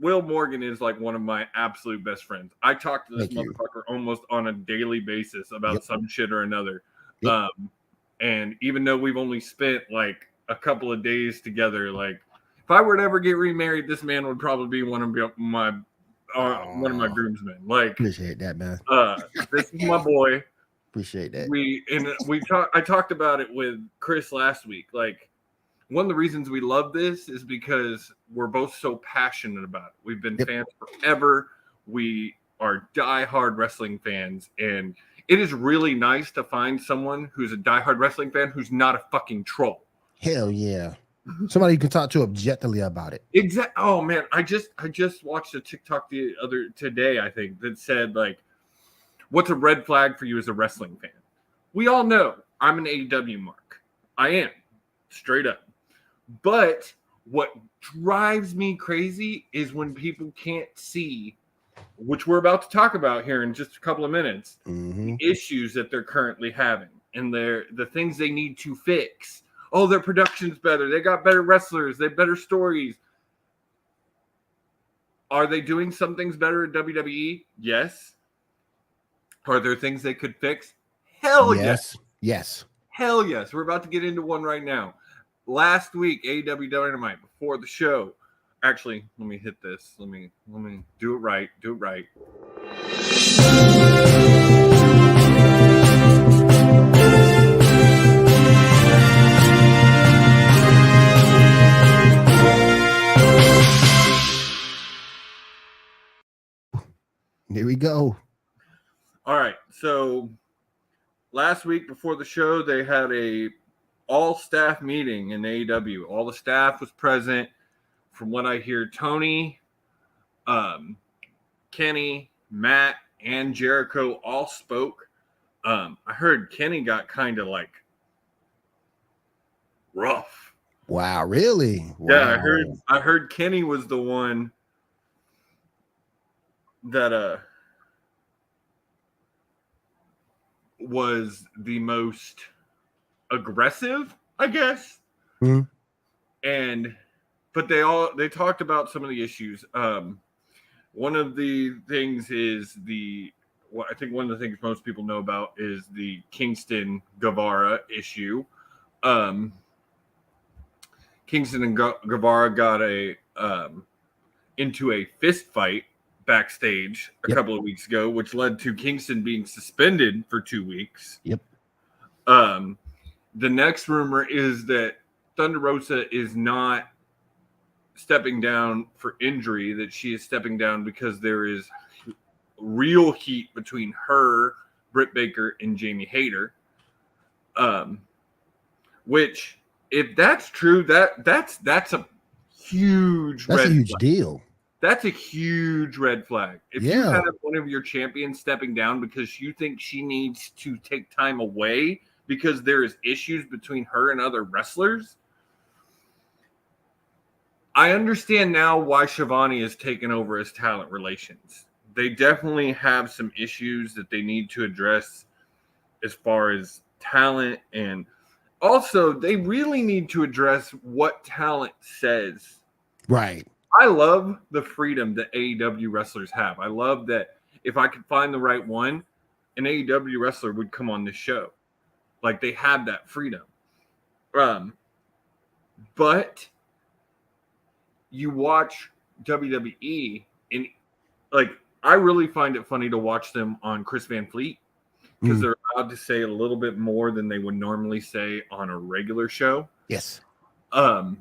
Will Morgan is like one of my absolute best friends. I talk to this Thank you. motherfucker almost on a daily basis about Yep. some shit or another. Yep. And even though we've only spent like a couple of days together, like if I were to ever get remarried, this man would probably be one of my groomsmen. Like, Appreciate that, man. this is my boy. Appreciate that. I talked about it with Chris last week. Like, one of the reasons we love this is because we're both so passionate about it. We've been fans forever. We are diehard wrestling fans, and it is really nice to find someone who's a diehard wrestling fan who's not a fucking troll. Hell yeah. Somebody you can talk to objectively about it. Exactly. Oh man, I just watched a TikTok today, I think, that said like, what's a red flag for you as a wrestling fan? We all know I'm an AEW mark. I am, straight up. But what drives me crazy is when people can't see, which we're about to talk about here in just a couple of minutes, the issues that they're currently having and the things they need to fix. Oh, their production's better. They got better wrestlers. They have better stories. Are they doing some things better at WWE? Yes. Are there things they could fix? Hell yes. Yes. Hell yes. We're about to get into one right now. Last week, AEW Dynamite, before the show. Actually, let me hit this. Let me do it right. Do it right. Here we go. All right. So last week before the show, they had a all-staff meeting in AEW. All the staff was present. From what I hear, Tony, Kenny, Matt, and Jericho all spoke. I heard Kenny got kind of like rough. Wow, really? Wow. Yeah, I heard Kenny was the one that was the most aggressive, I guess. But they talked about some of the issues. One of the things is I think one of the things most people know about is the Kingston Guevara issue. Kingston and Guevara got into a fist fight backstage a couple of weeks ago, which led to Kingston being suspended for 2 weeks. The next rumor is that Thunder Rosa is not stepping down for injury, that she is stepping down because there is real heat between her, Britt Baker, and Jamie Hayter. Which, if that's true, that's a huge deal. That's a huge red flag. If you have one of your champions stepping down because you think she needs to take time away because there is issues between her and other wrestlers, I understand now why Shivani has taken over as talent relations. They definitely have some issues that they need to address as far as talent, and also they really need to address what talent says. Right. I love the freedom that AEW wrestlers have. I love that if I could find the right one, an AEW wrestler would come on this show. Like, they have that freedom. But you watch WWE, and like, I really find it funny to watch them on Chris Van Fleet because they're allowed to say a little bit more than they would normally say on a regular show. Yes. But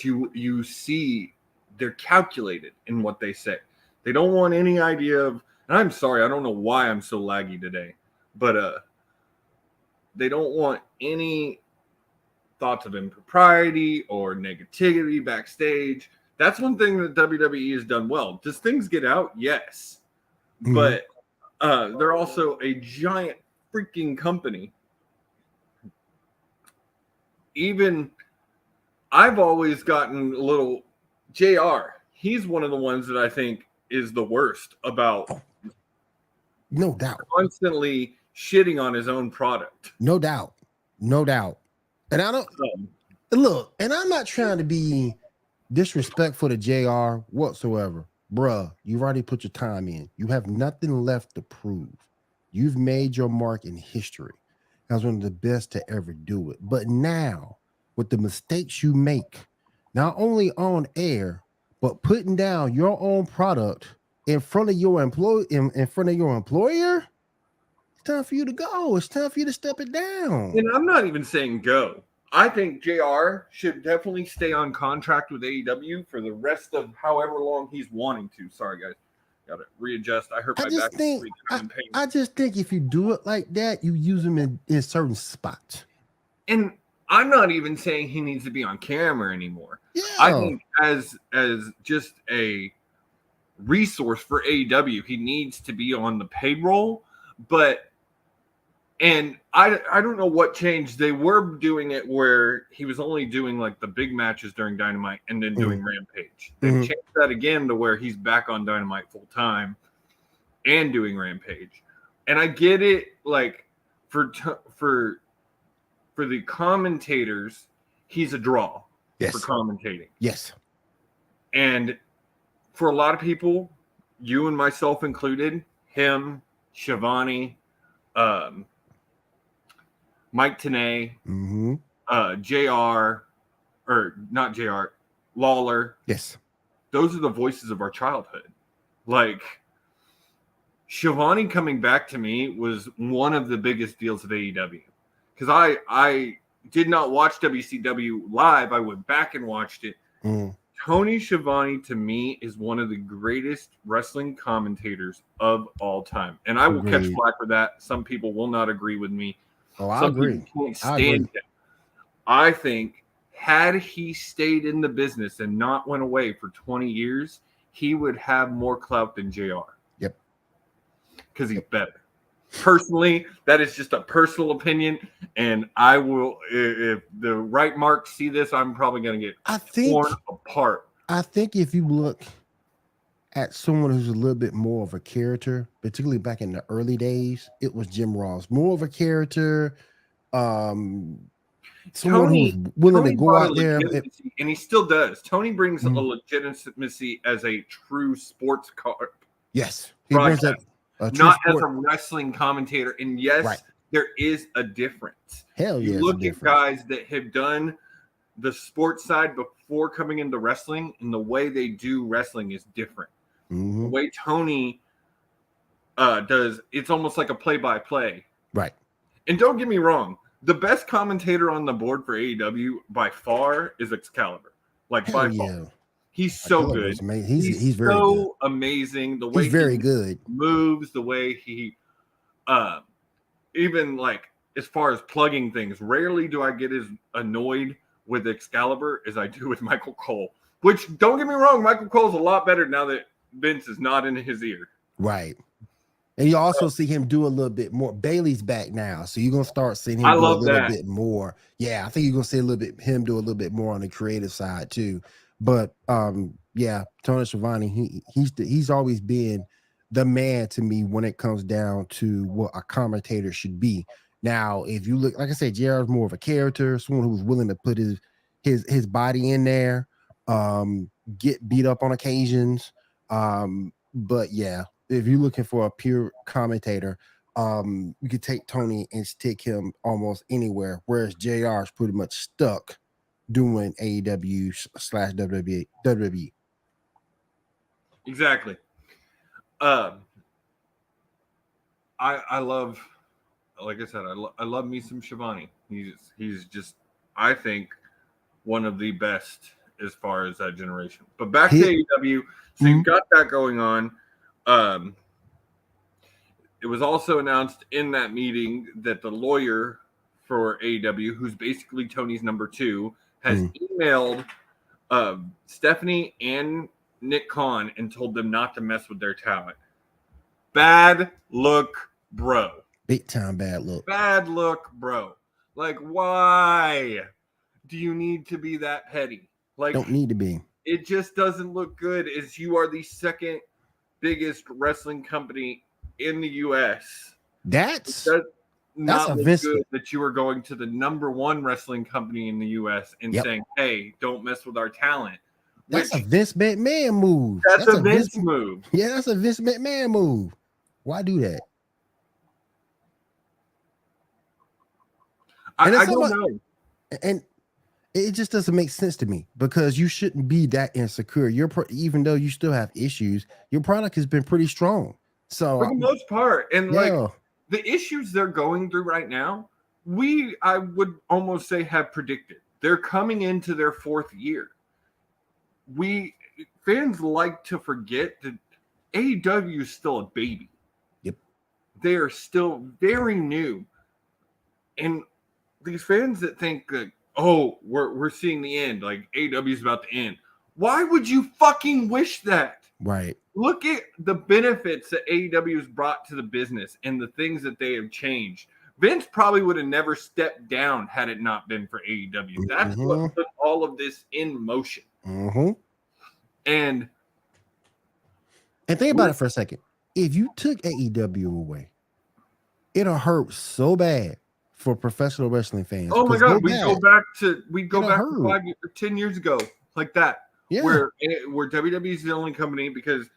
you see they're calculated in what they say. They don't want any idea of, and I'm sorry, I don't know why I'm so laggy today, but they don't want any thoughts of impropriety or negativity backstage. That's one thing that WWE has done well. Does things get out? Yes. But they're also a giant freaking company. Even I've always gotten a little JR. He's one of the ones that I think is the worst about no doubt constantly shitting on his own product. No doubt. And I don't look, and I'm not trying to be disrespectful to JR whatsoever. Bruh, you've already put your time in. You have nothing left to prove. You've made your mark in history as one of the best to ever do it. But now, with the mistakes you make, not only on air, but putting down your own product in front of your in front of your employer, it's time for you to go. It's time for you to step it down. And I'm not even saying go. I think JR should definitely stay on contract with AEW for the rest of however long he's wanting to. Sorry, guys. Got to readjust. I hurt my back. I just think if you do it like that, you use them in certain spots. And I'm not even saying he needs to be on camera anymore. Yeah. I think as just a resource for AEW, he needs to be on the payroll. And I don't know what changed. They were doing it where he was only doing like the big matches during Dynamite and then doing Rampage. They changed that again to where he's back on Dynamite full time and doing Rampage. And I get it, like for the commentators, he's a draw for commentating. Yes. And for a lot of people, you and myself included, him, Shivani, Mike Tenay, JR, or not JR, Lawler. Yes. Those are the voices of our childhood. Like, Shivani coming back to me was one of the biggest deals of AEW. Because I did not watch WCW live. I went back and watched it. Tony Schiavone, to me, is one of the greatest wrestling commentators of all time. And I will catch flack for that. Some people will not agree with me. Oh, I agree. I think had he stayed in the business and not went away for 20 years, he would have more clout than JR. Yep. Because he's better. Personally, that is just a personal opinion. And I will, if the right marks see this, I'm probably going to get torn apart. I think if you look at someone who's a little bit more of a character, particularly back in the early days, it was Jim Ross. More of a character, someone who's willing to go out there. And he still does. Tony brings a legitimacy as a true sports car. Yes. He brings that, not as a wrestling commentator. And yes, there is a difference. Hell yeah. You look at guys that have done the sports side before coming into wrestling, and the way they do wrestling is different. The way Tony does, it's almost like a play-by-play. Right. And don't get me wrong, the best commentator on the board for AEW by far is Excalibur. Like, by far. He's so good. He's very so good. Amazing. The way he's very good. Moves, the way he even like as far as plugging things, rarely do I get as annoyed with Excalibur as I do with Michael Cole. Which, don't get me wrong, Michael Cole's a lot better now that Vince is not in his ear. Right. And you also see him do a little bit more. Bailey's back now, so you're gonna start seeing him do a little bit more. Yeah, I think you're gonna see him do a little bit more on the creative side too. But yeah, Tony Schiavone, he's always been the man to me when it comes down to what a commentator should be. Now, if you look, like I said, JR is more of a character, someone who's willing to put his body in there, get beat up on occasions. But yeah, if you're looking for a pure commentator, you could take Tony and stick him almost anywhere, whereas JR is pretty much stuck doing AEW/WWE. Exactly. I love, like I said, I love me some Shivani. He's just, I think, one of the best as far as that generation. But back to AEW, so you've got that going on. It was also announced in that meeting that the lawyer for AEW, who's basically Tony's number 2, has emailed Stephanie and Nick Khan and told them not to mess with their talent. Bad look, bro. Big time bad look. Bad look, bro. Like, why do you need to be that petty? Like, don't need to be. It just doesn't look good as you are the second biggest wrestling company in the U.S. That's not look good that you are going to the number 1 wrestling company in the U.S. and saying, hey, don't mess with our talent. That's a Vince McMahon move. That's a Vince move. Yeah, that's a Vince McMahon move. Why do that? I don't know. And it just doesn't make sense to me because you shouldn't be that insecure. Even though you still have issues, your product has been pretty strong. So for the most part, and like the issues they're going through right now, I would almost say have predicted. They're coming into their 4th year. Fans like to forget that AEW is still a baby. Yep. They are still very new. And these fans that think that, oh, we're seeing the end, like AEW is about to end. Why would you fucking wish that? Right. Look at the benefits that AEW has brought to the business and the things that they have changed. Vince probably would have never stepped down had it not been for AEW. That's what put all of this in motion. Mm-hmm. And think about it for a second. If you took AEW away, it'll hurt so bad for professional wrestling fans. Oh my God, we'd go back to 10 years ago, like that. Yeah. Where WWE is the only company, because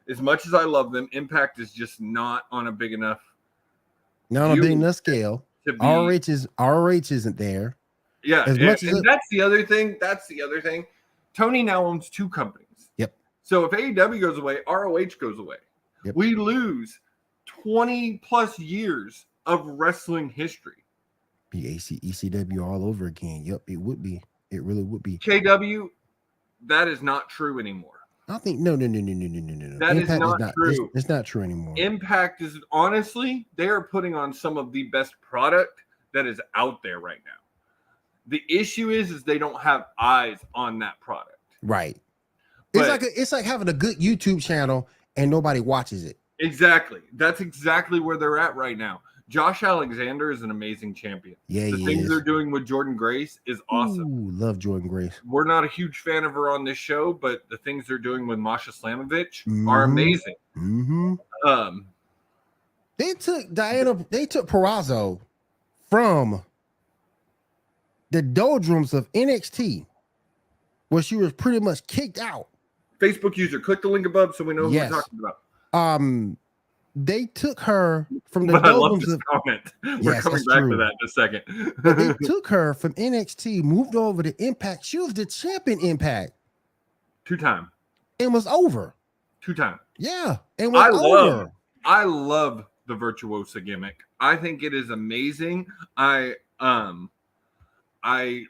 as much as I love them, Impact is just not on a big enough. Not on a big enough scale. ROH isn't there. Yeah, and that's the other thing. Tony now owns 2 companies. Yep. So if AEW goes away, ROH goes away. Yep. We lose 20 plus years of wrestling history. Be ECW all over again. Yep, it would be. It really would be. KW, that is not true anymore. I think no. That Impact is not true. It's not true anymore. Impact is, honestly, they are putting on some of the best product that is out there right now. The issue is they don't have eyes on that product. Right. It's like having a good YouTube channel and nobody watches it. Exactly. That's exactly where they're at right now. Josh Alexander is an amazing champion. Yeah, the things they're doing with Jordan Grace is awesome. Ooh, love Jordan Grace. We're not a huge fan of her on this show, but the things they're doing with Masha Slamovich are amazing. Mm-hmm. They took Purrazzo from the doldrums of NXT, where she was pretty much kicked out. Facebook user, click the link above so we know who we're talking about. They took her from the doldrums of comment. We're coming back to that in a second. But they took her from NXT, moved over to Impact. She was the champion Impact. 2 times. And was over. 2 times. Yeah. And was over. I love the Virtuosa gimmick. I think it is amazing. I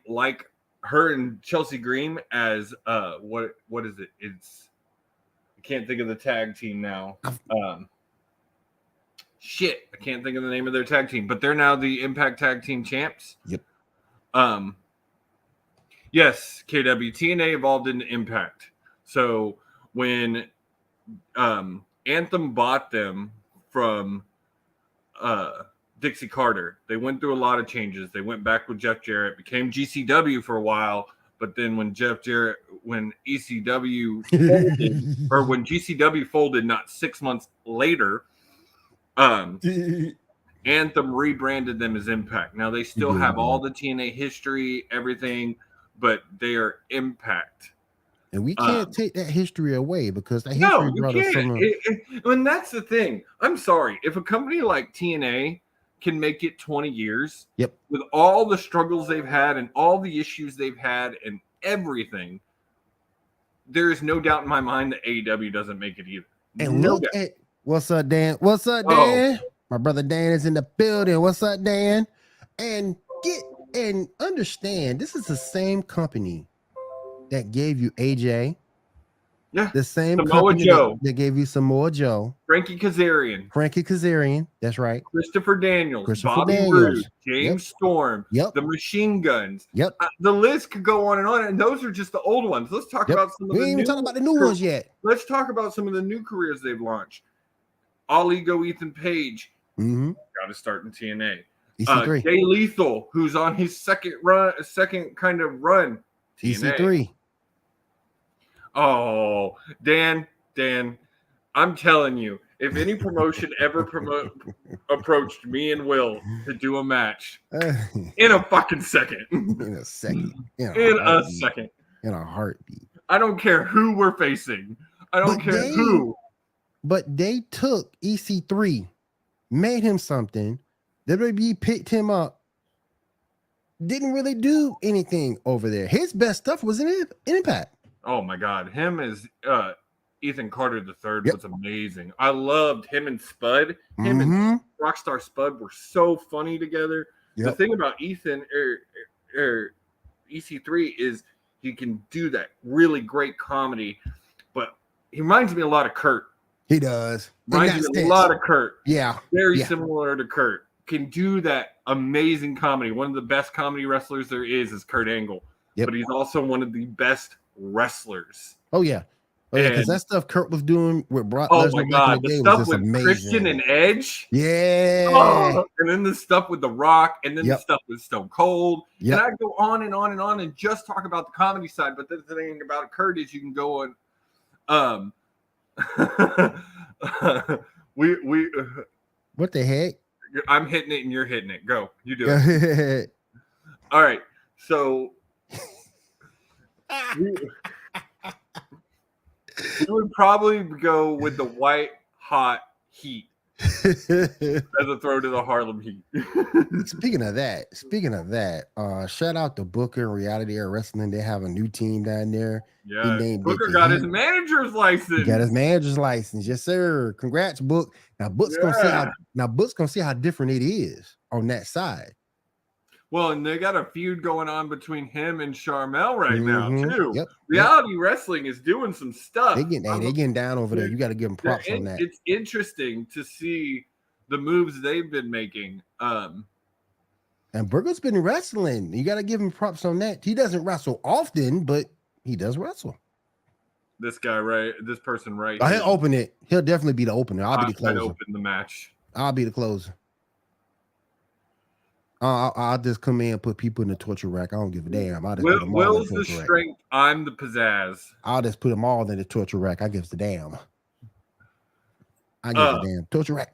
like her and Chelsea Green as what is it? I can't think of the tag team now. I can't think of the name of their tag team, but they're now the Impact Tag Team Champs. Yep. Yes, KW TNA evolved into Impact. So when Anthem bought them from Dixie Carter, they went through a lot of changes. They went back with Jeff Jarrett, became GCW for a while, but then when ECW folded, or when GCW folded, not 6 months later, Anthem rebranded them as Impact. Now they still have all the TNA history, everything, but they are Impact. And we can't take that history away because that history brought us from. And that's the thing. I'm sorry. If a company like TNA can make it 20 years, with all the struggles they've had and all the issues they've had and everything, there is no doubt in my mind that AEW doesn't make it either. And look at what's up, Dan? What's up, Dan? My brother Dan is in the building. What's up, Dan? And understand, this is the same company that gave you AJ. Yeah. The same Samoa company Joe. that gave you Samoa Joe. Frankie Kazarian. That's right. Christopher Daniels. Bobby Roode. James Storm. The Machine Guns. The list could go on, and those are just the old ones. Let's talk about some of the new. We ain't even talking about the new ones yet. Let's talk about some of the new careers they've launched. All Ego Ethan Page. Got to start in TNA. Jay Lethal, who's on his second kind of run. EC3. Oh, Dan, I'm telling you, if any promotion ever approached me and Will to do a match in a fucking second. In a second. In a second. In a heartbeat. I don't care who we're facing. I don't care who. But they took EC3, made him something. WWE picked him up. Didn't really do anything over there. His best stuff was in Impact. Oh my God, him as Ethan Carter III was amazing. I loved him and Spud. Him and Rockstar Spud were so funny together. Yep. The thing about Ethan EC3 is he can do that really great comedy, but he reminds me a lot of Kurt. He does. Reminds me a lot of Kurt. Yeah. Very similar to Kurt. Can do that amazing comedy. One of the best comedy wrestlers there is Kurt Angle. Yep. But he's also one of the best wrestlers. Oh, yeah. Oh, yeah, because that stuff Kurt was doing with Brock Lesnar. Oh, my God. The stuff with amazing. Christian and Edge. Yeah. Oh, and then the stuff with The Rock. And then the stuff with Stone Cold. Yep. And I go on and on and on and just talk about the comedy side. But the thing about Kurt is you can go on. What the heck? I'm hitting it and you're hitting it. Go. You do it. All right. So we would probably go with the white hot heat as a throw to the Harlem Heat. Speaking of that, shout out to Booker and Reality Air Wrestling. They have a new team down there. Yeah, Booker got his manager's license. He got his manager's license. Yes, sir. Congrats, Book. Now Book's gonna see how different it is on that side. Well, and they got a feud going on between him and Sharmell right now too. Yep. Reality Wrestling is doing some stuff. They getting down over there. You got to give them props on that. It's interesting to see the moves they've been making. And Booker's been wrestling. You got to give him props on that. He doesn't wrestle often, but he does wrestle. This guy, right? This person, right? He'll open it. He'll definitely be the opener. I'll be the closer. Open the match. I'll be the closer. I'll just come in and put people in the torture rack. I don't give a damn. Will's the strength. I'm the pizzazz. I'll just put them all in the torture rack. I give a damn. I give a damn. Torture rack.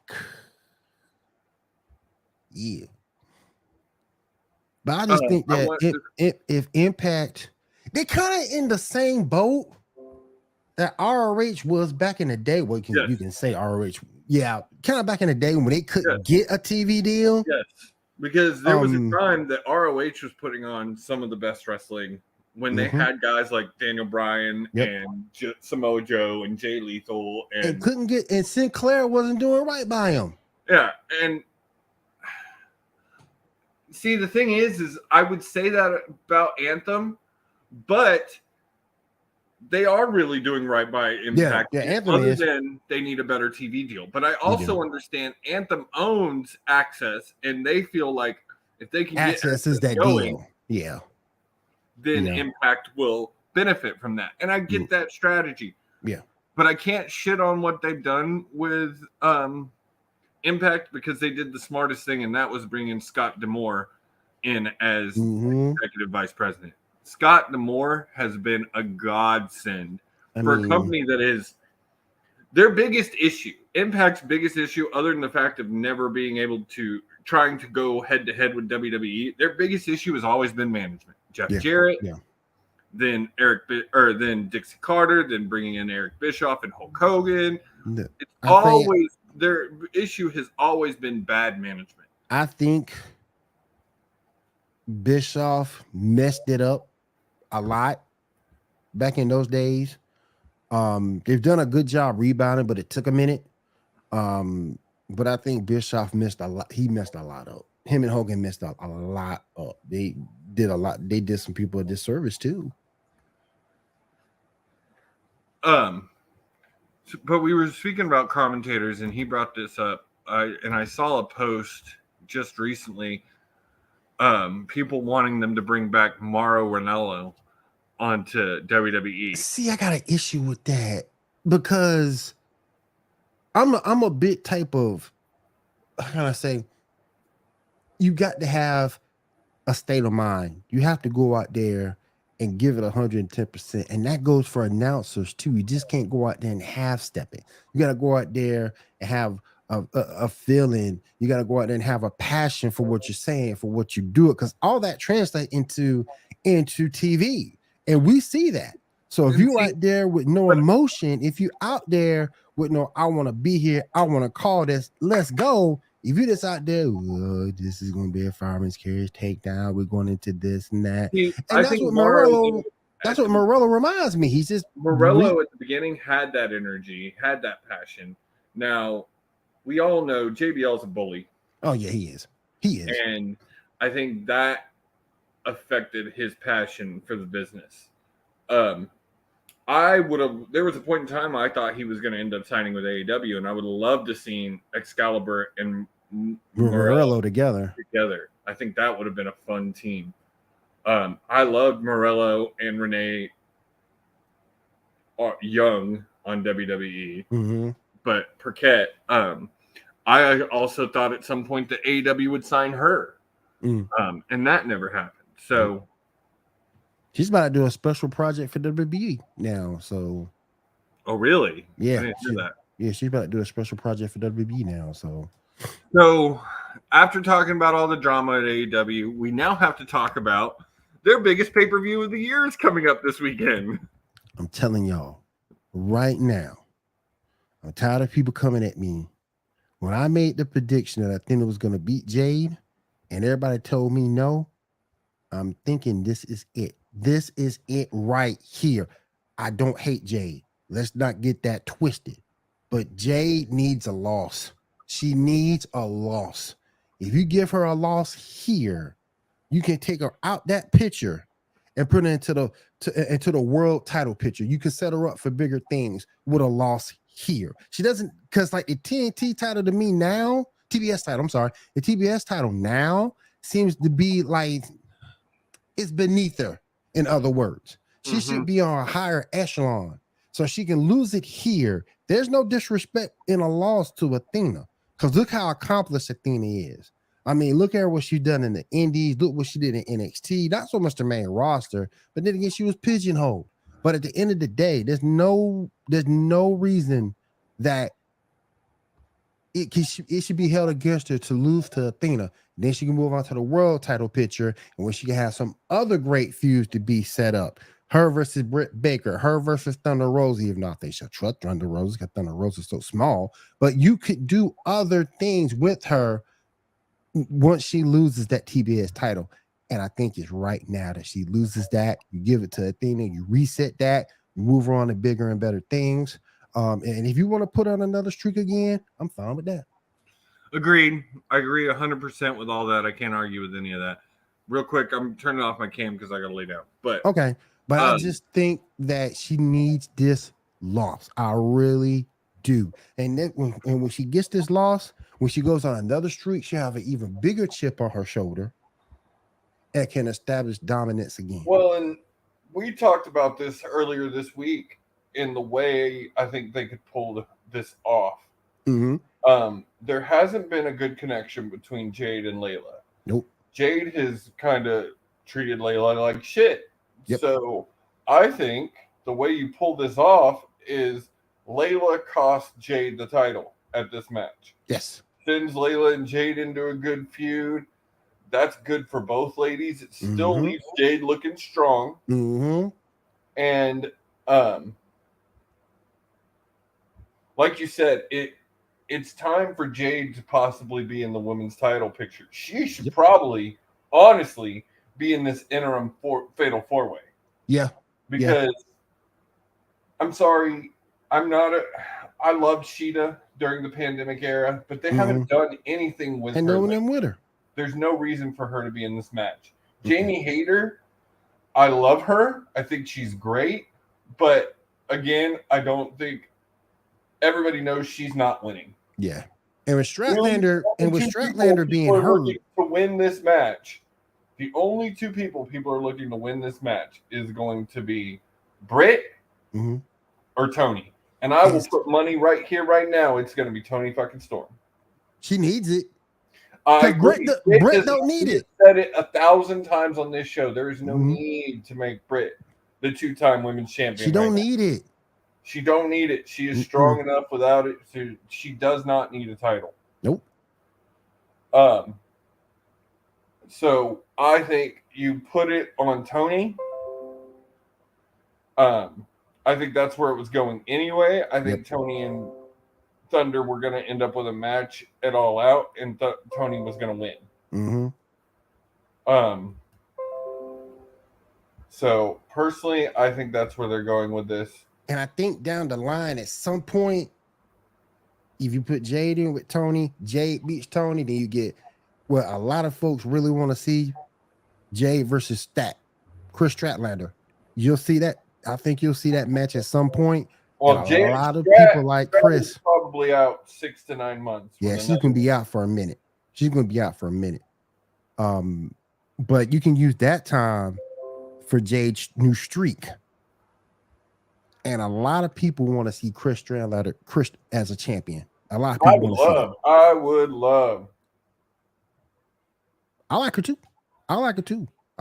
Yeah. But I just think that if Impact, they're kind of in the same boat that ROH was back in the day. Well, you can say ROH. Yeah, kind of back in the day when they couldn't get a TV deal. Yes. Because there was a time that ROH was putting on some of the best wrestling when they had guys like Daniel Bryan and Samoa Joe and Jay Lethal and couldn't get, and Sinclair wasn't doing right by him. Yeah, and see the thing is I would say that about Anthem, but they are really doing right by Impact. Yeah, Anthem other than they need a better TV deal. But I also understand Anthem owns Access, and they feel like if they can get Access is that going, deal. Then Impact will benefit from that. And I get that strategy. Yeah. But I can't shit on what they've done with Impact because they did the smartest thing, and that was bringing Scott D'Amore in as executive vice president. Scott D'Amore has been a godsend for a company that is their biggest issue. Impact's biggest issue, other than the fact of never being able to trying to go head to head with WWE, their biggest issue has always been management. Jeff Jarrett, then then Dixie Carter, then bringing in Eric Bischoff and Hulk Hogan. Their issue has always been bad management. I think Bischoff messed it up a lot back in those days. They've done a good job rebounding, but it took a minute. But I think Bischoff messed a lot. He messed a lot up. Him and Hogan messed up a lot up. They did a lot. They did some people a disservice too. But we were speaking about commentators, and he brought this up. I saw a post just recently. People wanting them to bring back Mauro Ranallo onto WWE. See, I got an issue with that because I'm a bit type of, how can I say, you got to have a state of mind. You have to go out there and give it 110%. And that goes for announcers too. You just can't go out there and half step it. You got to go out there and have a feeling. You got to go out there and have a passion for what you're saying, for what you do it, because all that translates into TV, and we see that. So if you right there with no emotion, if you out there with no, I want to be here, I want to call this, let's go. If you just out there, this is going to be a fireman's carriage takedown. We're going into this and that, and that's what Morello. That's what Morello reminds me. He's just Morello at the beginning had that energy, had that passion. Now, we all know JBL's a bully. Oh yeah, he is. He is, and I think that affected his passion for the business. I would have. There was a point in time I thought he was going to end up signing with AEW, and I would have loved to seen Excalibur and Morello together. I think that would have been a fun team. I loved Morello and Renee Young on WWE, but Paquette. I also thought at some point that AEW would sign her, and that never happened. So. She's about to do a special project for WWE now. So, oh really? Yeah, I didn't hear that. Yeah, she's about to do a special project for WWE now. So after talking about all the drama at AEW, we now have to talk about their biggest pay-per-view of the year is coming up this weekend. I'm telling y'all right now, I'm tired of people coming at me. When I made the prediction that I think it was going to beat Jade, and everybody told me no, I'm thinking this is it. This is it right here. I don't hate Jade. Let's not get that twisted. But Jade needs a loss. She needs a loss. If you give her a loss here, you can take her out that picture and put her into the world title picture. You can set her up for bigger things with a loss here. She doesn't, because like the TNT title to me now, TBS title, I'm sorry, the TBS title now seems to be like it's beneath her. In other words, she should be on a higher echelon so she can lose it here. There's no disrespect in a loss to Athena because look how accomplished Athena is. I mean, look at what she's done in the Indies. Look what she did in NXT. Not so much the main roster, but then again, she was pigeonholed. But at the end of the day, there's no reason that it should be held against her to lose to Athena. Then she can move on to the world title picture, and when she can have some other great feuds to be set up. Her versus Britt Baker, her versus Thunder Rosa, if not they shall trust Thunder Rosa, because Thunder Rosa is so small. But you could do other things with her once she loses that TBS title. And I think it's right now that she loses that. You give it to Athena, you reset that, you move her on to bigger and better things. And if you want to put on another streak again, I'm fine with that. Agreed. I agree 100% with all that. I can't argue with any of that. Real quick, I'm turning off my cam because I got to lay down. But okay. But I just think that she needs this loss. I really do. And then when she gets this loss, when she goes on another streak, she'll have an even bigger chip on her shoulder and can establish dominance again. Well, and we talked about this earlier this week in the way I think they could pull this off. There hasn't been a good connection between Jade and Layla. Nope. Jade has kind of treated Layla like shit. Yep. So I think the way you pull this off is Layla cost Jade the title at this match. Yes. Sends Layla and Jade into a good feud. That's good for both ladies. It still leaves Jade looking strong. And like you said, it's time for Jade to possibly be in the women's title picture. She should probably, honestly, be in this interim fatal four-way. Yeah. Because I'm sorry, I loved Sheeta during the pandemic era, but they haven't done anything with her. And no one with her. There's no reason for her to be in this match. Jamie Hayter, I love her. I think she's great. But again, I don't think everybody knows she's not winning. Yeah. And with Statlander being hurt to win this match, the only two people are looking to win this match is going to be Britt or Tony. And I will put money right here, right now. It's going to be Tony fucking Storm. She needs it. Britt don't need it. Said it 1,000 times on this show. There is no need to make Britt the two-time women's champion. She don't need it. She don't need it. She is strong enough without it. She does not need a title. Nope. So I think you put it on Tony, I think that's where it was going anyway. I think Tony and Thunder were going to end up with a match at All Out, and Tony was going to win. So personally, I think that's where they're going with this. And I think down the line, at some point, if you put Jade in with Tony, Jade beats Tony, then you get what a lot of folks really want to see: Jade versus Chris Statlander. You'll see that. I think you'll see that match at some point. Well, and a lot of people like Chris probably out 6 to 9 months. Yeah, she's gonna be out for a minute. But you can use that time for Jade's new streak. And a lot of people want to see Chris as a champion. A lot of people want to see that. I would love. I like her too. I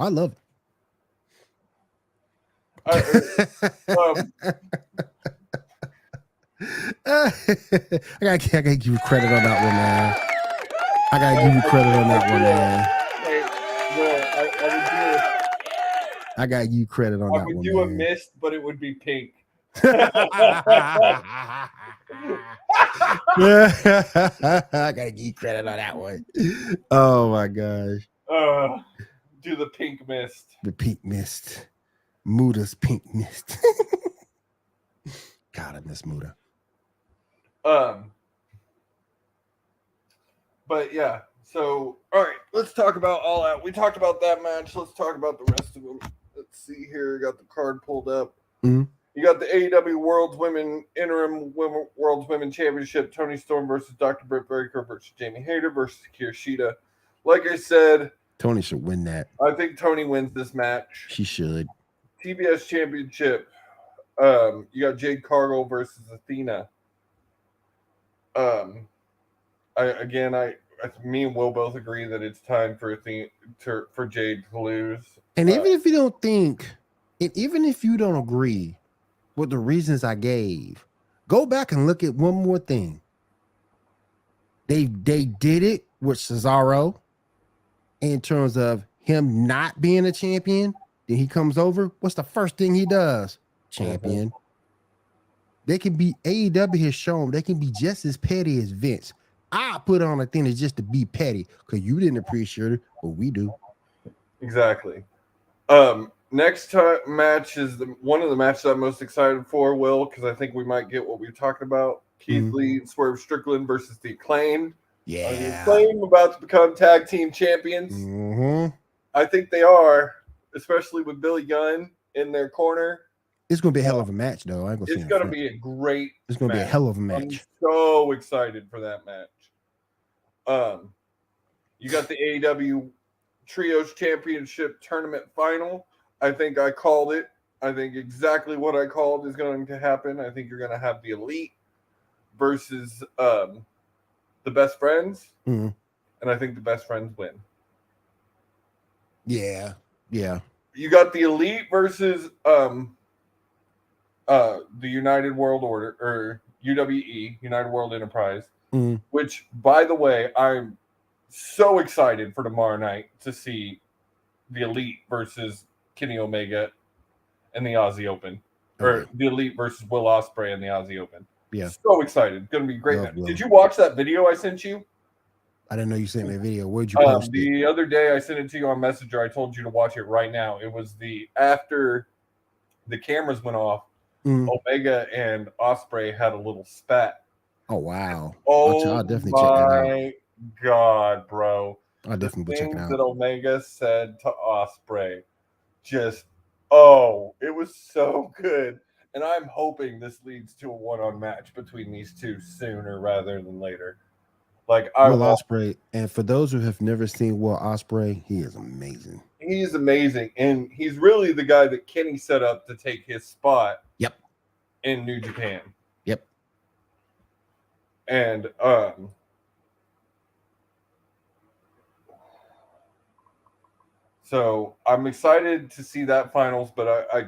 love it. I gotta give you credit on that one, man. I gotta give you credit on that one. I would do a mist, but it would be pink. I gotta give you credit on that one. Oh my gosh. Do the pink mist. The pink mist. Muda's pink mist. God, I miss Muda. But yeah, so all right, let's talk about All Out. We talked about that match. Let's talk about the rest of them. Let's see here. I got the card pulled up. Mm-hmm. You got the AEW World's Women Championship. Toni Storm versus Dr. Britt Baker versus Jamie Hayter versus Kirishita. Like I said, Tony should win that. I think Toni wins this match. She should. TBS Championship. You got Jade Cargill versus Athena. Me and Will both agree that it's time for Jade to lose. And even if you don't think, and even if you don't agree with the reasons I gave, go back and look at one more thing. They did it with Cesaro in terms of him not being a champion. Then he comes over. What's the first thing he does? Champion. Mm-hmm. They can be, AEW has shown they can be just as petty as Vince. I put on a thing that's just to be petty because you didn't appreciate it, but we do. Exactly. Next match is one of the matches I'm most excited for, Will, because I think we might get what we were talking about. Keith Lee and Swerve Strickland versus the Acclaimed. Yeah. The Acclaimed about to become tag team champions. Mm-hmm. I think they are, especially with Billy Gunn in their corner. It's going to be a hell of a match, though. It's going to be a great It's going to be a hell of a match. I'm so excited for that match. You got the AEW Trios Championship Tournament Final. I think I called it. I think exactly what I called is going to happen. I think you're going to have the Elite versus the Best Friends. Mm-hmm. And I think the Best Friends win. Yeah. You got the Elite versus the United World Order, or UWE, United World Enterprise, which, by the way, I'm so excited for tomorrow night to see the Elite versus Kenny Omega in the Aussie Open, or the Elite versus Will Ospreay in the Aussie Open. Yeah. So excited. It's going to be a great match. Did you watch that video I sent you? I didn't know you sent me a video. Where'd you post it? The other day I sent it to you on Messenger. I told you to watch it right now. It was after the cameras went off, Omega and Ospreay had a little spat. Oh, wow. I'll definitely check that out. My God, bro. I'll definitely check it out. That Omega said to Ospreay, it was so good. And I'm hoping this leads to a one-on match between these two sooner rather than later. Will Ospreay, and for those who have never seen Will Ospreay, he is amazing. He is amazing, and he's really the guy that Kenny set up to take his spot. Yep. In New Japan. Yep. And so I'm excited to see that finals, but I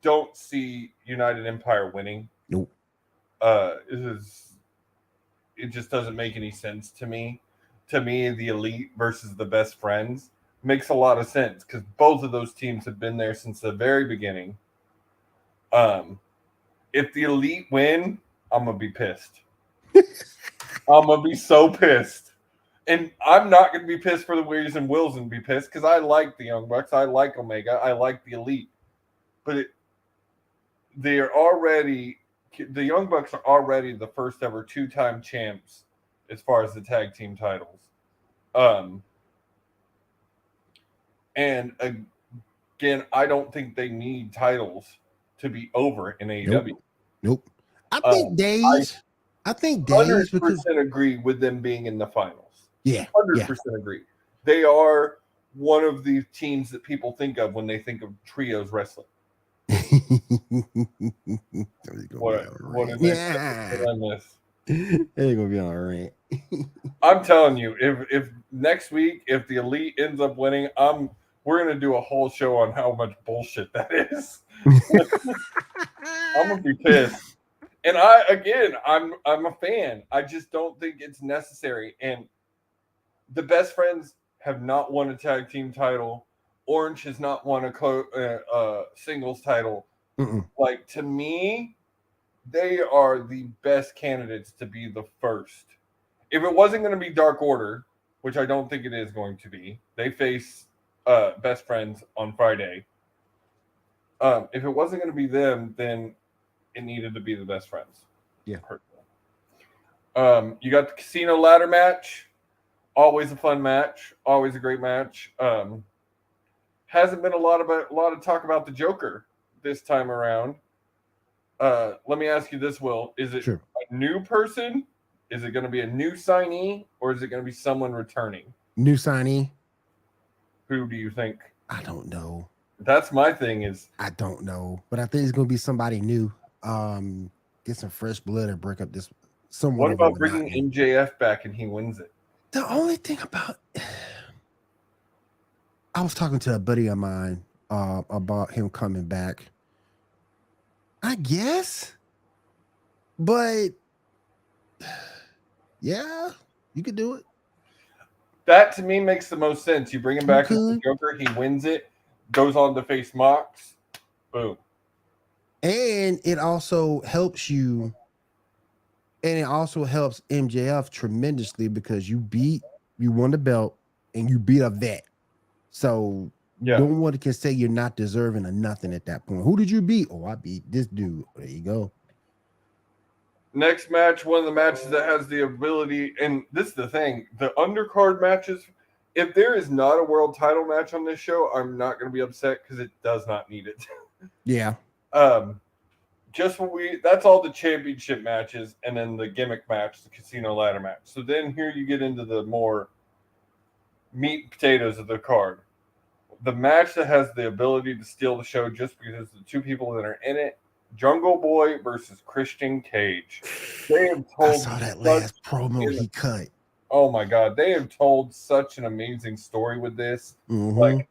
don't see United Empire winning. Nope. It just doesn't make any sense to me. To me, the Elite versus the Best Friends makes a lot of sense because both of those teams have been there since the very beginning. If the Elite win, I'm gonna be pissed. I'm gonna be so pissed. And I'm not going to be pissed for the Williams and Wills and be pissed because I like the Young Bucks. I like Omega. I like the Elite. But the Young Bucks are already the first ever 2-time champs as far as the tag team titles. And again, I don't think they need titles to be over in AEW. Nope. I think Days. I think Days 100% agree with them being in the finals. Yeah. 100% agree. They are one of the teams that people think of when they think of trios wrestling. What is this? They're gonna be on a rant. I'm telling you, if next week, if the Elite ends up winning, we're gonna do a whole show on how much bullshit that is. I'm gonna be pissed. And I'm a fan. I just don't think it's necessary. And the Best Friends have not won a tag team title. Orange has not won a singles title. Like, to me, they are the best candidates to be the first. If it wasn't going to be Dark Order, which I don't think it is going to be, they face Best Friends on Friday. If it wasn't going to be them, then it needed to be the Best Friends. Yeah. You got the Casino Ladder match. Always a fun match. Always a great match. Hasn't been a lot of talk about the Joker this time around. Let me ask you this, Will. Is it a new person? Is it going to be a new signee? Or is it going to be someone returning? New signee. Who do you think? I don't know. That's my thing is. I don't know. But I think it's going to be somebody new. Get some fresh blood and break up this. What about bringing MJF back and he wins it? The only thing about... I was talking to a buddy of mine about him coming back. I guess. But... yeah, you could do it. That, to me, makes the most sense. You bring him back as the Joker, he wins it, goes on to face Mox. Boom. And it also helps you... And it also helps MJF tremendously because you won the belt and you beat a vet. So no one can say you're not deserving of nothing at that point. Who did you beat? Oh, I beat this dude. There you go. Next match, one of the matches that has the ability, and this is the thing, the undercard matches, if there is not a world title match on this show, I'm not going to be upset because it does not need it. Yeah. That's all the championship matches and then the gimmick match, the casino ladder match. So then here you get into the more meat and potatoes of the card. The match that has the ability to steal the show just because the two people that are in it, Jungle Boy versus Christian Cage. They have told I saw that last promo he cut. Oh my God. They have told such an amazing story with this. Like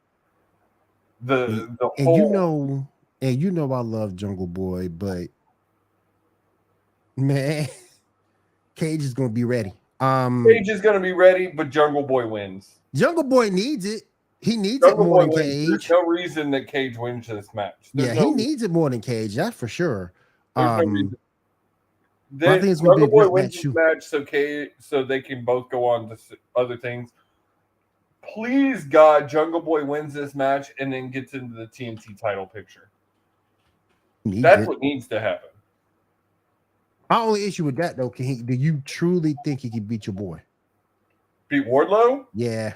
the whole... And you know I love Jungle Boy, but man, Cage is gonna be ready. Cage is gonna be ready, but Jungle Boy wins. Jungle Boy needs it. He needs it more than Cage. There's no reason that Cage wins this match. He needs it more than Cage. That's for sure. There's no reason. I think it's gonna Jungle Boy wins this match, so they can both go on to other things. Please God, Jungle Boy wins this match and then gets into the TNT title picture. That's what needs to happen. My only issue with that, though, do you truly think he can beat your boy? Beat Wardlow? Yeah.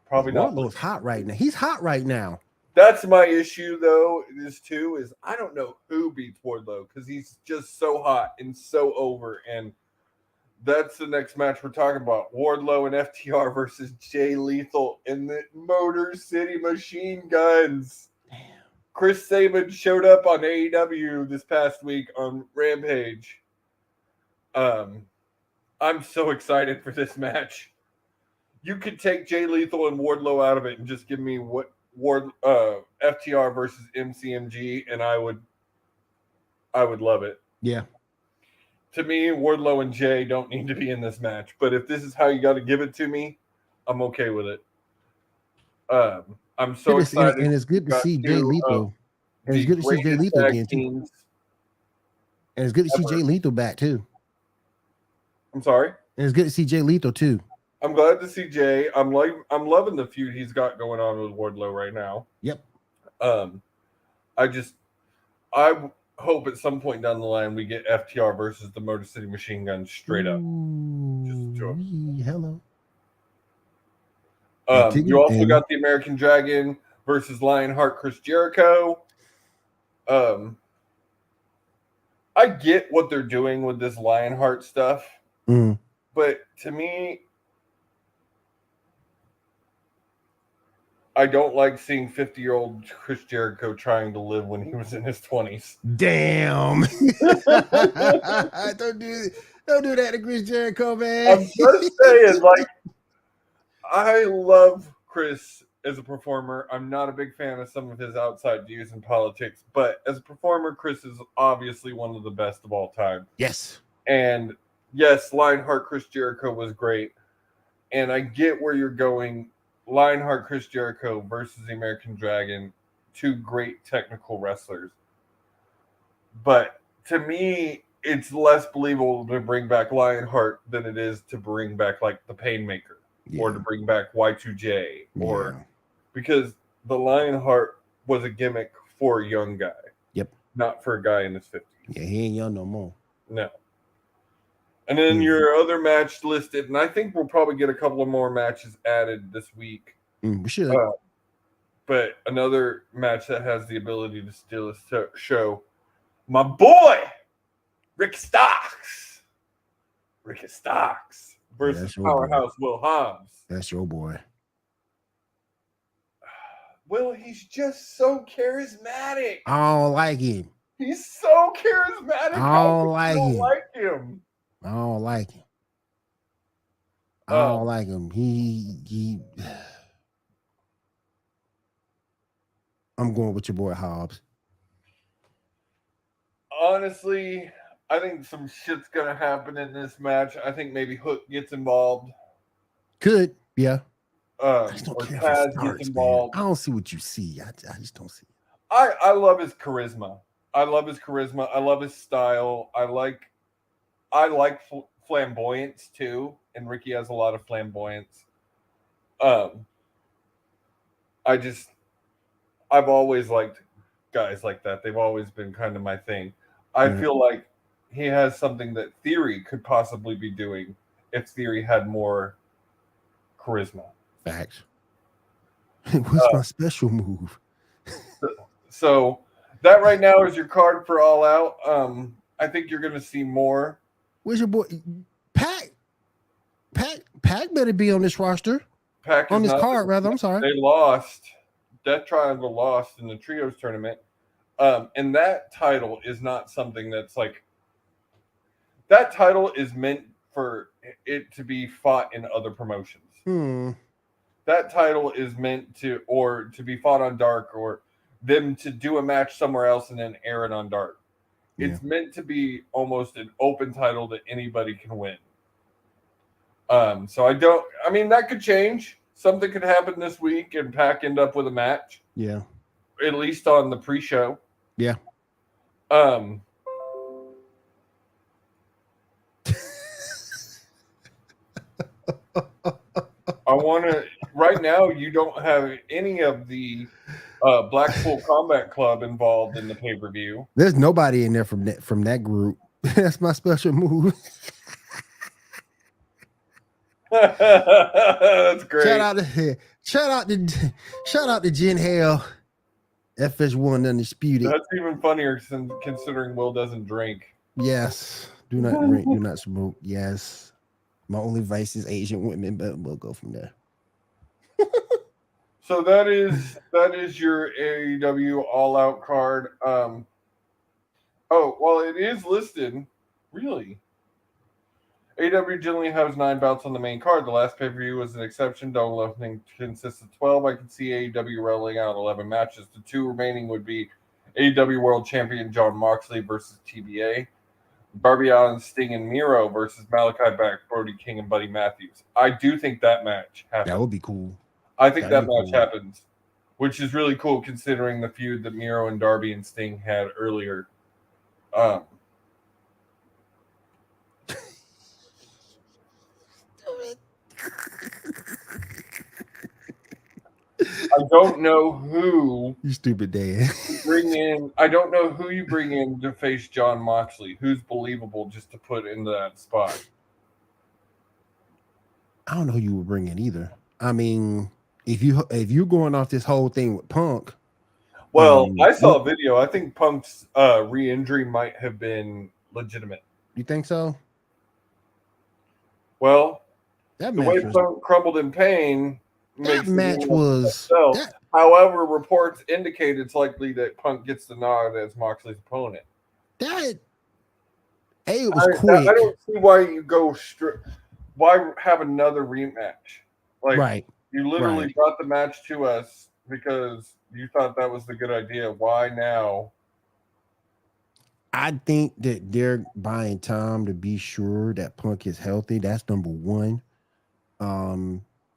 Probably not. Wardlow's hot right now. He's hot right now. That's my issue, though, is I don't know who beats Wardlow because he's just so hot and so over. And that's the next match we're talking about. Wardlow and FTR versus Jay Lethal and the Motor City Machine Guns. Damn. Chris Sabin showed up on AEW this past week on Rampage. I'm so excited for this match. You could take Jay Lethal and Wardlow out of it and just give me FTR versus MCMG, and I would love it. Yeah. To me, Wardlow and Jay don't need to be in this match. But if this is how you got to give it to me, I'm okay with it. I'm so excited. And it's good to see Jay Lethal. And it's good to see Jay Lethal again, too. And it's good to see Jay Lethal back, too. I'm sorry? And it's good to see Jay Lethal, too. I'm glad to see Jay. I'm loving the feud he's got going on with Wardlow right now. Yep. I hope at some point down the line we get FTR versus the Motor City Machine Guns straight up. Just hello. You also got the American Dragon versus Lionheart Chris Jericho. I get what they're doing with this Lionheart stuff, but to me, I don't like seeing 50-year-old Chris Jericho trying to live when he was in his 20s. Damn. Don't do that to Chris Jericho, man. I'm just saying, like, I love Chris as a performer. I'm not a big fan of some of his outside views in politics, but as a performer, Chris is obviously one of the best of all time. Yes. And yes, Lionheart Chris Jericho was great. And I get where you're going. Lionheart Chris Jericho versus the American Dragon, two great technical wrestlers. But to me, it's less believable to bring back Lionheart than it is to bring back like the Painmaker or to bring back Y2J or because the Lionheart was a gimmick for a young guy. Yep. Not for a guy in his 50s. Yeah, he ain't young no more. No. And then your other match listed, and I think we'll probably get a couple of more matches added this week. We should. But another match that has the ability to steal a show. My boy, Ricky Starks. Ricky Starks versus Powerhouse Will Hobbs. That's your boy. Will, he's just so charismatic. I don't like him. He's so charismatic. I don't like him. I don't like him. I don't like him. He I'm going with your boy Hobbs. Honestly, I think some shit's gonna happen in this match. I think maybe Hook gets involved. Could, yeah. I just don't care if gets involved. I don't see what you see. I just don't see it. I love his charisma. I love his style. I like flamboyance too, and Ricky has a lot of flamboyance. I've always liked guys like that. They've always been kind of my thing. I feel like he has something that Theory could possibly be doing if Theory had more charisma. Facts. What's my special move? So that right now is your card for All Out. I think you're going to see more. Where's your boy? Pac better be on this roster. Pac on this card, rather. I'm sorry. They lost. Death Triangle lost in the Trios tournament. And that title is not something that's like... That title is meant for it to be fought in other promotions. That title is meant to be fought on Dark or them to do a match somewhere else and then air it on Dark. It's meant to be almost an open title that anybody can win. So that could change. Something could happen this week and Pac end up with a match. Yeah. At least on the pre-show. Yeah. I want to... Right now, you don't have any of the Blackpool Combat Club involved in the pay-per-view. There's nobody in there from that group. That's my special move. That's great. Shout out to Jen Hale. FS1 Undisputed. That's even funnier considering Will doesn't drink. Yes. Do not drink, do not smoke. Yes. My only vice is Asian women, but we'll go from there. So that is your AEW All Out card. It is listed. Really? AEW generally has 9 bouts on the main card. The last pay-per-view was an exception. Double opening consists of 12. I can see AEW rolling out 11 matches. The 2 remaining would be AEW World Champion Jon Moxley versus TBA. Darby Allin, Sting, and Miro versus Malachi Black, Brody King, and Buddy Matthews. I do think that match happens. That would be cool. I think that match happens. which is really cool considering the feud that Miro and Darby and Sting had earlier. I don't know who you stupid dad. bring in. I don't know who you bring in to face John Moxley. Who's believable just to put into that spot? I don't know who you would bring in either. I mean, if you're going off this whole thing with Punk, well, I saw a video. I think Punk's re-injury might have been legitimate. You think so? Well, the way Punk crumbled in pain makes that match was. However, reports indicate it's likely that Punk gets the nod as Moxley's opponent. It was quick. I don't see why you go why have another rematch? Right. You literally brought the match to us because you thought that was the good idea. Why now? I think that they're buying time to be sure that Punk is healthy. That's number one.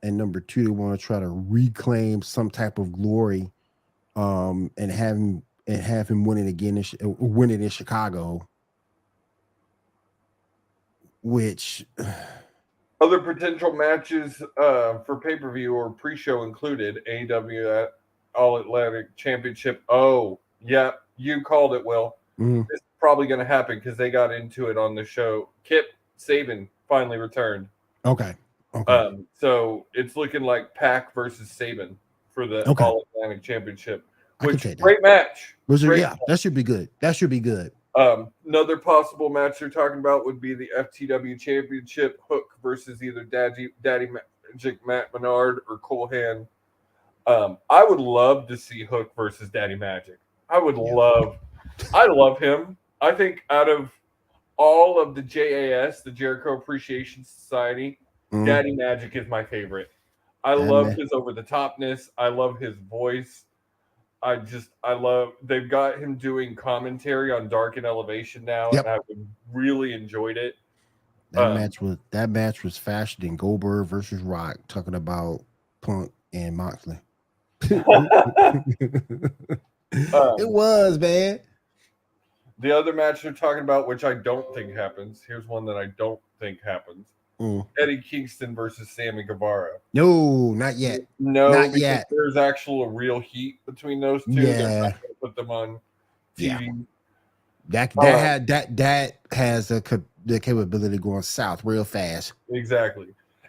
And number two, they want to try to reclaim some type of glory, and have him win it again, win it in Chicago. Which other potential matches for pay-per-view or pre-show included AEW All Atlantic Championship. Oh, yeah, you called it, Will. Mm-hmm. This is probably going to happen because they got into it on the show. Kip Saban finally returned. Okay. So it's looking like Pac versus Saban for the All Atlantic Championship, which great match. That should be good. That should be good. Another possible match they're talking about would be the FTW Championship, Hook versus either Daddy Magic Matt Menard or Cole Hand. I would love to see Hook versus Daddy Magic. I love him. I think out of all of the JAS, the Jericho Appreciation Society, Daddy Magic is my favorite. I love his over-the-topness. I love his voice. They've got him doing commentary on Dark and Elevation now, and I really enjoyed it. That match was faster than Goldberg versus Rock, talking about Punk and Moxley. It was, man. The other match they're talking about, which I don't think happens. Here's one that I don't think happens. Eddie Kingston versus Sammy Guevara. No, not yet. No, not yet. There's actual real heat between those two. Yeah. They're not going to put them on TV. Yeah. That has the capability of going south real fast. Exactly.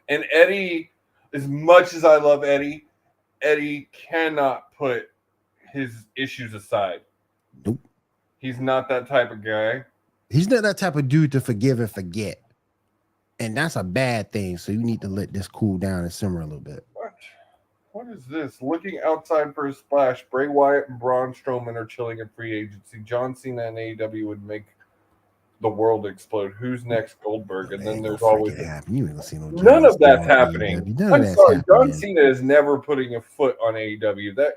And Eddie, as much as I love Eddie cannot put his issues aside. Nope. He's not that type of guy. He's not that type of dude to forgive and forget. And that's a bad thing. So you need to let this cool down and simmer a little bit. What is this? Looking outside for a splash. Bray Wyatt and Braun Strowman are chilling in free agency. John Cena and AEW would make the world explode. Who's next? Goldberg. And then there's always you ain't gonna see none of that's happening. I'm sorry. John Cena is never putting a foot on AEW. That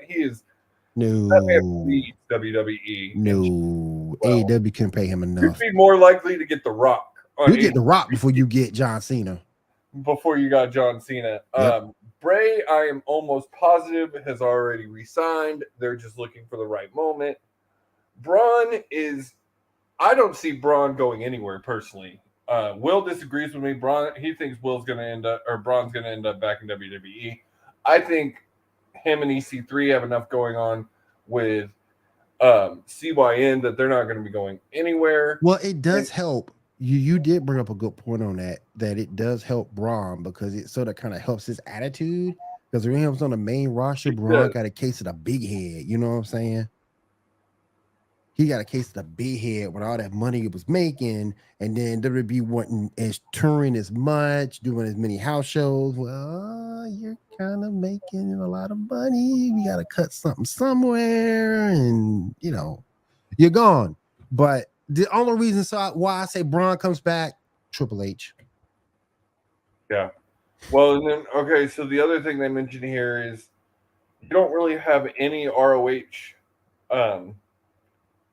man leads WWE. No, AEW can pay him enough. You'd be more likely to get The Rock. You get The Rock before you get John Cena. Before you got John Cena. Yep. Bray, I am almost positive, has already re-signed. They're just looking for the right moment. Braun I don't see Braun going anywhere personally. Will disagrees with me. He thinks Braun's going to end up back in WWE. I think him and EC3 have enough going on with CYN that they're not going to be going anywhere. Well, it does help. You did bring up a good point on that it does help Braun because it sort of kind of helps his attitude. Because when he was on the main roster, Braun got a case of the big head. You know what I'm saying? He got a case of the big head with all that money he was making, and then WWE wasn't as touring as much, doing as many house shows. Well, you're kind of making a lot of money. We got to cut something somewhere, and you're gone. But the only reason why I say Braun comes back, Triple H. Yeah. Well, and then so the other thing they mentioned here is you don't really have any ROH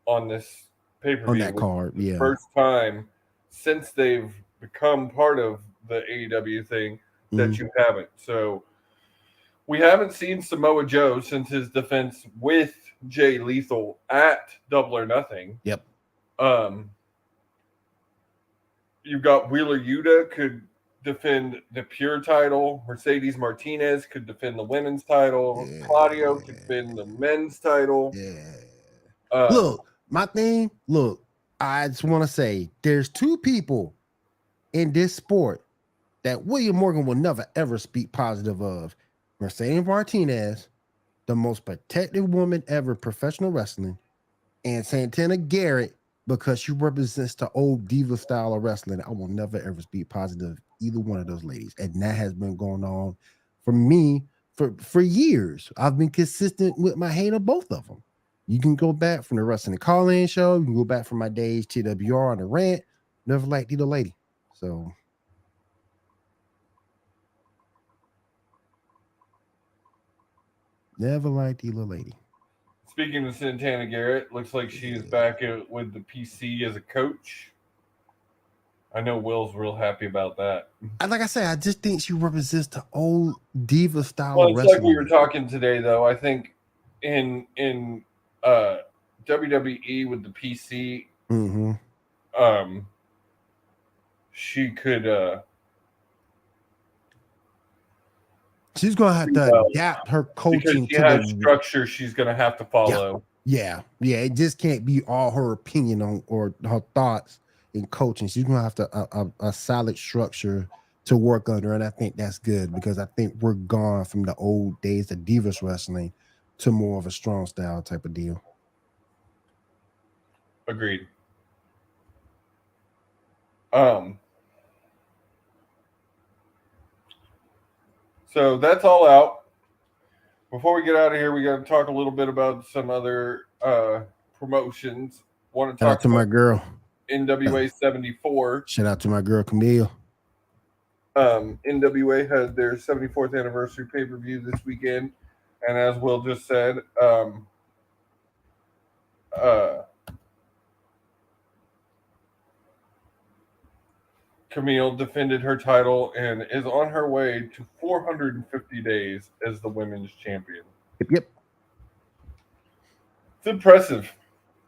on this pay-per-view. On that card, yeah. First time since they've become part of the AEW thing that you haven't. So We haven't seen Samoa Joe since his defense with Jay Lethal at Double or Nothing. Yep. You've got Wheeler Yuta could defend the pure title. Mercedes Martinez could defend the women's title. Yeah. Claudio could defend the men's title. Yeah. Look, my thing, I just want to say there's two people in this sport that William Morgan will never ever speak positive of. Mercedes Martinez, the most protected woman ever in professional wrestling, and Santana Garrett, because she represents the old diva style of wrestling. I will never ever speak positive of either one of those ladies. And that has been going on for me for years. I've been consistent with my hate of both of them. You can go back from the wrestling call-in show, you can go back from my days TWR on the rant. Never liked either lady. So never liked either lady. Speaking of Santana Garrett, looks like she is back with the PC as a coach. I know Will's real happy about that. And like I said, I just think she represents the old diva style well, of it's wrestling. Like we were talking today, though. I think in WWE with the PC, she could. She's gonna have to adapt her coaching because she has structure. She's gonna have to follow. Yeah. It just can't be all her opinion on or her thoughts in coaching. She's gonna have to a solid structure to work under, and I think that's good because I think we're gone from the old days of divas wrestling to more of a strong style type of deal. Agreed. So that's all out. Before we get out of here, we got to talk a little bit about some other promotions. Want to talk to my girl NWA 74. Shout out to my girl Camille. NWA had their 74th anniversary pay-per-view this weekend, and as Will just said, Camille defended her title and is on her way to 450 days as the women's champion. Yep. It's impressive.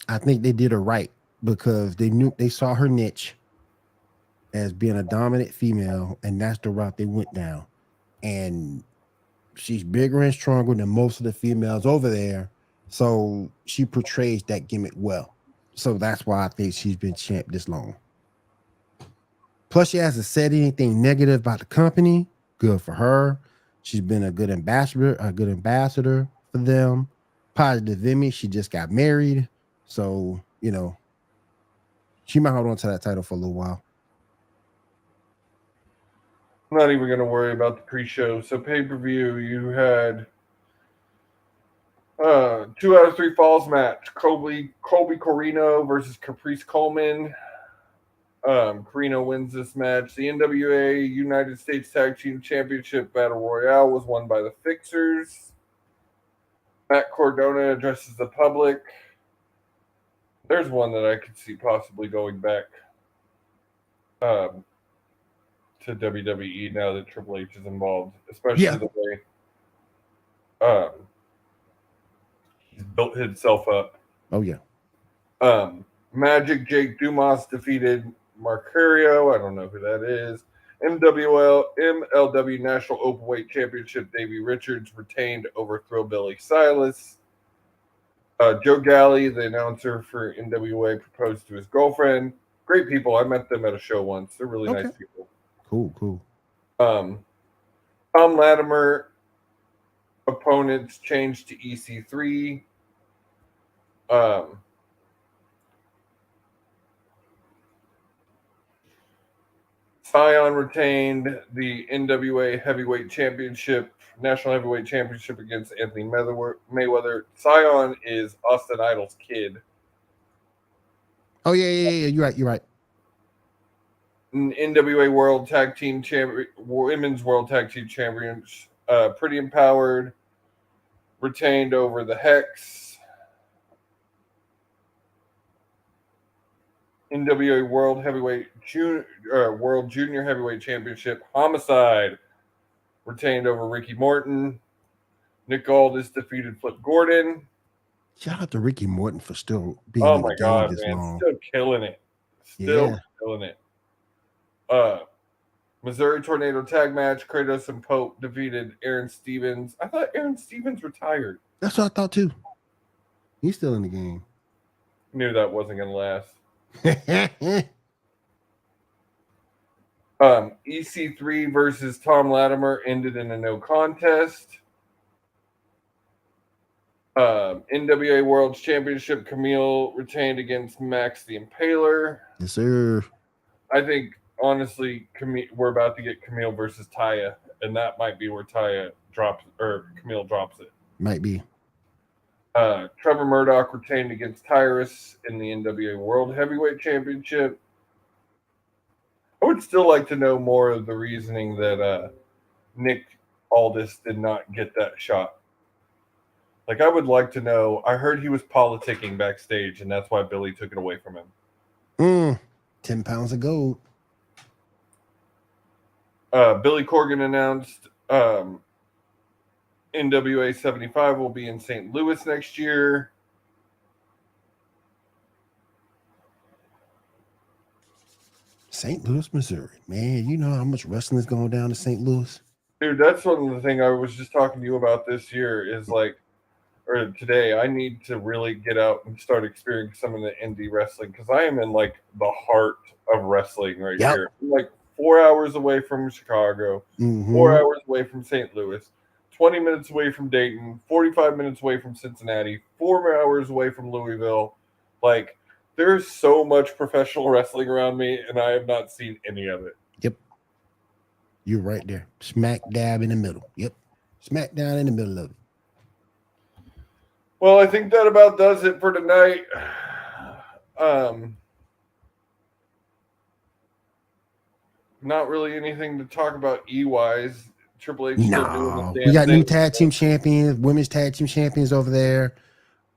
I think they did her right because they saw her niche as being a dominant female, and that's the route they went down. And she's bigger and stronger than most of the females over there, so she portrays that gimmick well. So that's why I think she's been champ this long. Plus, she hasn't said anything negative about the company. Good for her. She's been a good ambassador for them. Positive image. She just got married. So, she might hold on to that title for a little while. I'm not even going to worry about the pre-show. So pay-per-view, you had 2 out of 3 falls match. Colby Corino versus Caprice Coleman. Carino wins this match. The NWA United States Tag Team Championship Battle Royale was won by the Fixers. Matt Cardona addresses the public. There's one that I could see possibly going back to WWE now that Triple H is involved, especially the way he's built himself up. Oh, yeah. Magic Jake Dumas defeated Marcario. I don't know who that is. MLW National Openweight Championship, Davey Richards retained over Thrillbilly Silas. Joe Galley, the announcer for NWA, proposed to his girlfriend. Great people. I met them at a show once. They're really nice people. Cool. Tom Latimer opponents changed to EC3. Scion retained the NWA Heavyweight Championship, National Heavyweight Championship against Anthony Mayweather. Scion is Austin Idol's kid. Oh, yeah. You're right. NWA World Tag Team Champion, Women's World Tag Team Champions, Pretty Empowered, retained over the Hex. NWA World Junior Heavyweight Championship, Homicide retained over Ricky Morton. Nick Aldis defeated Flip Gordon. Shout out to Ricky Morton for still being Oh in my the game God, this man. long. Still killing it. Still killing it. Missouri Tornado tag match. Kratos and Pope defeated Aaron Stevens. I thought Aaron Stevens retired. That's what I thought too. He's still in the game. Knew that wasn't going to last. EC3 versus Tom Latimer ended in a no contest. NWA World Championship, Camille retained against Max the Impaler. Yes, sir. I think, honestly, we're about to get Camille versus Taya, and that might be where Taya drops, or Camille drops it. Might be. Trevor Murdoch retained against Tyrus in the NWA World Heavyweight Championship. I would still like to know more of the reasoning that Nick Aldis did not get that shot. Like, I would like to know. I heard he was politicking backstage, and that's why Billy took it away from him. 10 pounds of gold. Billy Corgan announced NWA 75 will be in St. Louis next year. St. Louis, Missouri. Man, you know how much wrestling is going down to St. Louis? Dude, that's one of the things I was just talking to you about this year is like, or today, I need to really get out and start experiencing some of the indie wrestling because I am in like the heart of wrestling right here. I'm like 4 hours away from Chicago, 4 hours away from St. Louis, 20 minutes away from Dayton, 45 minutes away from Cincinnati, 4 hours away from Louisville. Like, there's so much professional wrestling around me, and I have not seen any of it. Yep. You're right there. Smack dab in the middle. Yep. Smack down in the middle of it. Well, I think that about does it for tonight. Not really anything to talk about E-wise. Triple H still doing the we got new tag team champions, women's tag team champions over there.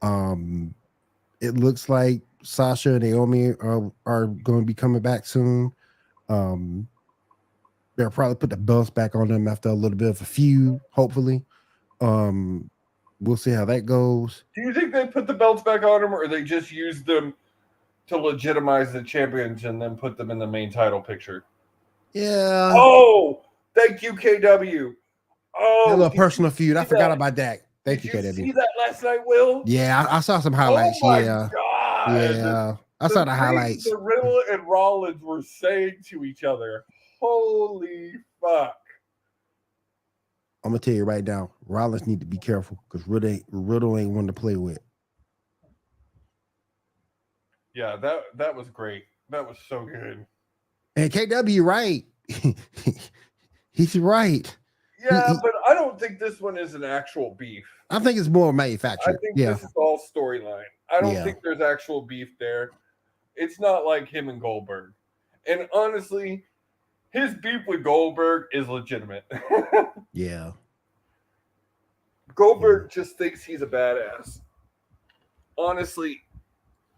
It looks like Sasha and Naomi are going to be coming back soon. They'll probably put the belts back on them after a little bit of a feud, hopefully. We'll see how that goes. Do you think they put the belts back on them, or they just use them to legitimize the champions and then put them in the main title picture? Yeah. Oh, thank you, KW. Oh, a little personal feud. I forgot about that. Thank you, KW. Did you see that last night, Will? Yeah, I saw some highlights. Oh my God. Yeah, I saw the highlights. The Riddle and Rollins were saying to each other, "Holy fuck." I'm gonna tell you right now, Rollins need to be careful because Riddle ain't one to play with. Yeah, that was great. That was so good. And KW, right? He's right. Yeah, but I don't think this one is an actual beef. I think it's more manufactured. I think this is all storyline. I don't think there's actual beef there. It's not like him and Goldberg. And honestly, his beef with Goldberg is legitimate. Yeah. Goldberg just thinks he's a badass. Honestly,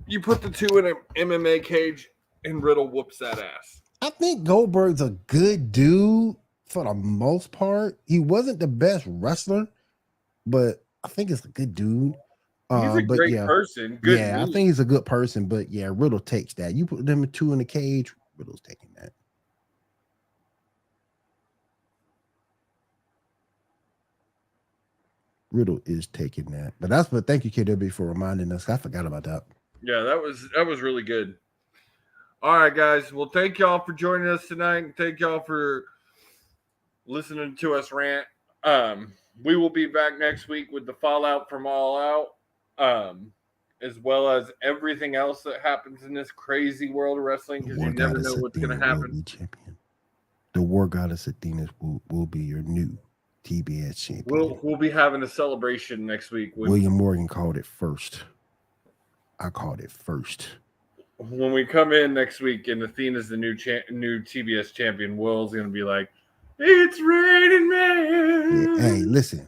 you put the two in an MMA cage and Riddle whoops that ass. I think Goldberg's a good dude for the most part. He wasn't the best wrestler, but I think he's a good dude. He's a great person. Good I think he's a good person, but yeah, Riddle takes that. You put them two in the cage, Riddle's taking that. Riddle is taking that. But thank you, KW, for reminding us. I forgot about that. Yeah, that was really good. All right, guys. Well, thank y'all for joining us tonight, and thank y'all for listening to us rant. We will be back next week with the fallout from All Out, as well as everything else that happens in this crazy world of wrestling, because you never know what's going to happen. The War Goddess Athena will be your new TBS champion. We'll be having a celebration next week. William Morgan called it first. I called it first. When we come in next week and Athena's the new TBS champion, Will's going to be like, "It's raining man." Yeah, hey, listen.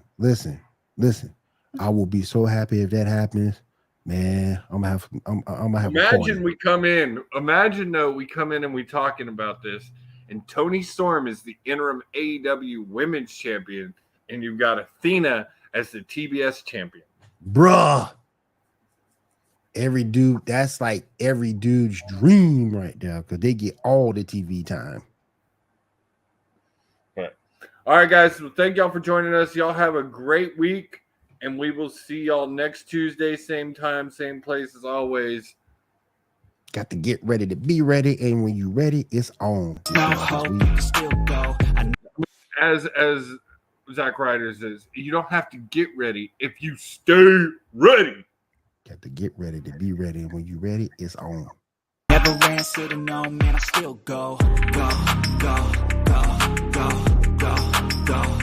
I will be so happy if that happens, man. I'm gonna have. Imagine we come in. Imagine we come in and we talking about this, and Toni Storm is the interim AEW Women's Champion, and you've got Athena as the TBS champion. Bruh. Every dude, that's like every dude's dream right there because they get all the TV time. All right, guys. So thank y'all for joining us. Y'all have a great week, and we will see y'all next Tuesday, same time, same place as always. Got to get ready to be ready, and when you ready, it's on. As Zack Ryder says, you don't have to get ready if you stay ready. Got to get ready to be ready, and when you ready, it's on. Never answer to no, man, I still go, go, go, go, go, go, go.